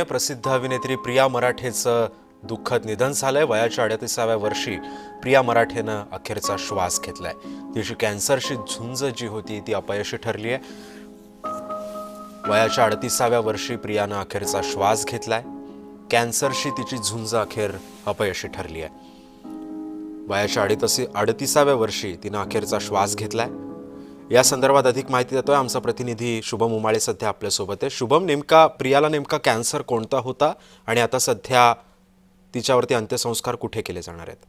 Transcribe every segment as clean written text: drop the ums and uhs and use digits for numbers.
प्रसिद्ध अभिनेत्री प्रिया मराठेचं दुःखद निधन झालंय। वयाच्या 38व्या वर्षी प्रिया मराठेनं अखेरचा श्वास घेतलाय। तिची कॅन्सरशी झुंज जी होती ती अपयशी ठरली आहे। वयाच्या 38व्या वर्षी प्रियानं अखेरचा श्वास घेतलाय। कॅन्सरशी तिची झुंज अखेर अपयशी ठरली आहे। वयाच्या 38व्या वर्षी तिनं अखेरचा श्वास घेतलाय। या संदर्भात अधिक माहिती देतोय आमचा प्रतिनिधी शुभम उमाळे सध्या आपल्या सोबत आहे। शुभम, प्रियाला नेमका कॅन्सर कोणता होता आणि आता सध्या तिच्यावरती अंत्यसंस्कार कुठे केले जाणार आहेत?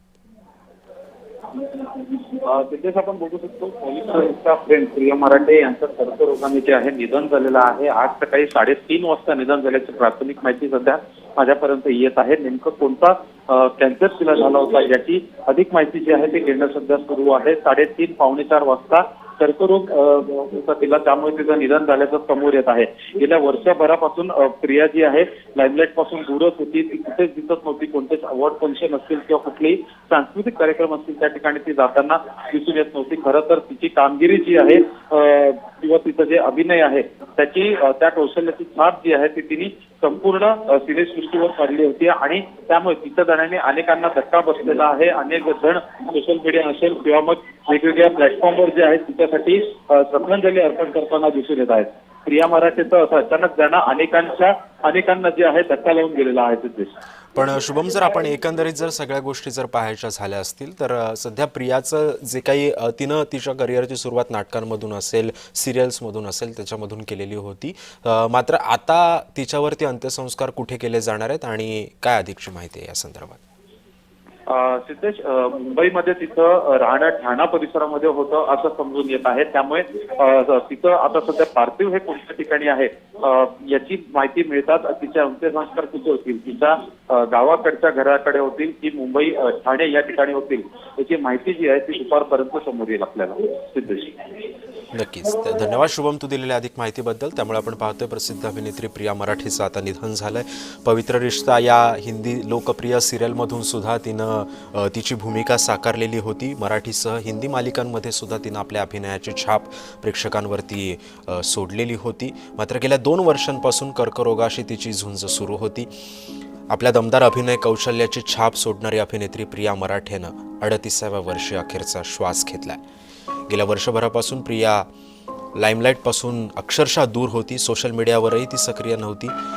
तिथेच आपण बघू शकतो पोलिसांचा फ्रेंड प्रिया मराठे यांचं कर्करोगाने जे आहे निधन झालेलं आहे। आज सकाळी 3:30 वाजता निधन झाल्याची प्राथमिक माहिती सध्या माझ्यापर्यंत येत आहे। नेमकं कोणता कॅन्सर तिला झाला होता याची अधिक माहिती जी आहे ती घेणं सध्या सुरू आहे। 3:30 पावणे 4 वाजता कर्करोग होता तिला, त्यामुळे तिचं निधन झाल्याचं समोर येत आहे। गेल्या वर्षभरापासून प्रिया जी आहे लाईमलाईट पासून दूरच होती। ती कुठेच दिसत नव्हती। कोणतेच अवॉर्ड फंक्शन असतील किंवा कुठलेही सांस्कृतिक कार्यक्रम असतील त्या ठिकाणी ती जाताना दिसून येत नव्हती। खरं तर तिची कामगिरी जी आहे किंवा तिचं जे अभिनय आहे त्याची त्या कौशल्याची छाप जी आहे ती तिने संपूर्ण सिनेसृष्टीवर पडली होती आणि त्यामुळे तिच्या जाण्याने अनेकांना धक्का बसलेला आहे। अनेक जण सोशल मीडिया असेल किंवा मग वेगवेगळ्या प्लॅटफॉर्मवर जे आहे तिच्यासाठी श्रद्धांजली अर्पण करताना दिसून येत आहेत। प्रिया मराठेचं असं अचानक जाणं अनेकांना जे आहे धक्का लावून गेलेला आहे तिथे। पण शुभम, जर आपण एकंदरीत जर सगळ्या गोष्टी जर पाहायच्या झाल्या असतील तर सध्या प्रियाचं जे काही तिनं तिच्या करिअरची सुरुवात नाटकांमधून असेल, सिरियल्समधून असेल, त्याच्यामधून केलेली होती। मात्र आता तिच्यावरती अंत्यसंस्कार कुठे केले जाणार आहेत आणि काय अधिकची माहिती आहे या संदर्भात? सिद्धेश, मुंबईमध्ये तिथं राहणं ठाणा परिसरामध्ये होतं असं समजून येत आहे। त्यामुळे तिथं आता सध्या पार्थिव हे कोणत्या ठिकाणी आहे याची माहिती मिळतात तिचे अंत्यसंस्कार कुठे होतील, तिच्या गावाकडच्या घराकडे होतील की मुंबई ठाणे या ठिकाणी होतील याची माहिती जी आहे ती दुपारपर्यंत समोर येईल आपल्याला। सिद्धेश, नक्कीच धन्यवाद शुभम, तू दिलेल्या अधिक माहितीबद्दल। त्यामुळे आपण पाहतोय प्रसिद्ध अभिनेत्री प्रिया मराठेचं आता निधन झालंय। पवित्र रिश्ता या हिंदी लोकप्रिय सिरियलमधून सुद्धा तिनं तिची भूमिका साकारलेली होती। मराठीसह हिंदी मालिकांमध्ये सुद्धा तिनं आपल्या अभिनयाची छाप प्रेक्षकांवरती सोडलेली होती। मात्र गेल्या 2 वर्षांपासून कर्करोगाशी तिची झुंज सुरू होती। आपल्या दमदार अभिनय कौशल्याची छाप सोडणारी अभिनेत्री प्रिया मराठेनं 38व्या वर्षी अखेरचा श्वास घेतलाय। गेल्या वर्षभरापासून प्रिया लाईमलाईटपासून अक्षरशः दूर होती। सोशल मीडियावरही ती सक्रिय नव्हती।